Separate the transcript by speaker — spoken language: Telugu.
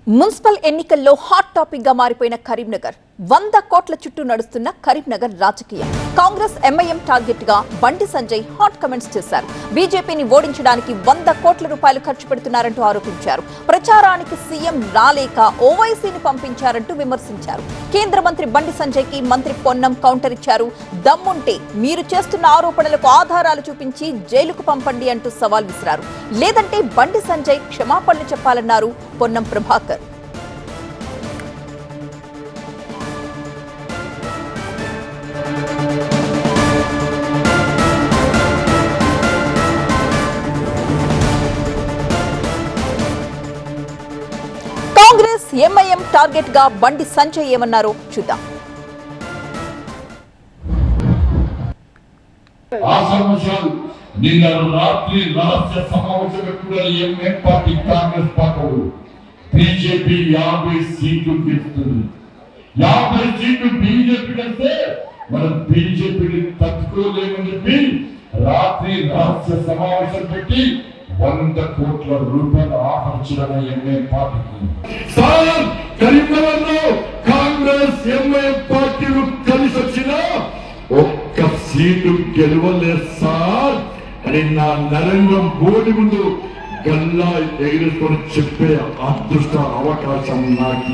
Speaker 1: మున్సిపల్ ఎన్నికల్లో హాట్ టాపిక్ గా మారిపోయిన కరీంనగర్ 100 కోట్ల చుట్టూ నడుస్తున్న కరీంనగర్ రాజకీయం. కాంగ్రెస్ ఎంఐఎం టార్గెట్ గా బండి సంజయ్ హాట్ కమెంట్స్ చేశారు. బీజేపీని ఓడించడానికి 100 కోట్ల రూపాయలు ఖర్చు పెడుతున్నారంటూ ఆరోపించారు. ప్రచారానికి సీఎం రాలేక ఓవైసీని పంపించారంటూ విమర్శించారు. కేంద్ర మంత్రి బండి సంజయ్ కి మంత్రి పొన్నం కౌంటర్ ఇచ్చారు. దమ్ముంటే మీరు చేస్తున్న ఆరోపణలకు ఆధారాలు చూపించి జైలుకు పంపండి అంటూ సవాల్ విసిరారు. లేదంటే బండి సంజయ్ క్షమాపణలు చెప్పాలన్నారు పొన్నం ప్రభాకర్. కాంగ్రెస్ ఎంఐఎం టార్గెట్ గా బండి సంజయ్ ఏమన్నారో చూద్దాం.
Speaker 2: నిన్న రాత్రి రహస్య సమావేశం పెట్టుకున్న MIM party Congress party BJP 50 సీట్లు గెలుస్తుంది. 50 సీట్లు బీజేపీ కంటే మనం బీజేపీని తట్టుకోలేమని చెప్పి రాత్రి రహస్య సమావేశం పెట్టి 100 కోట్ల రూపాయలు ఆఫరించిన ఎంఐఎం పార్టీకి కరీంనగర్ లో కాంగ్రెస్ ఎంఐఎం పార్టీలు కలిసి వచ్చిన ఒక్క సీటు గెలవలేదు సార్ అని నా నరేంద్ర మోడీ ముందు గల్లా ఎగిరేసుకొని చెప్పే అదృష్ట అవకాశం నాకు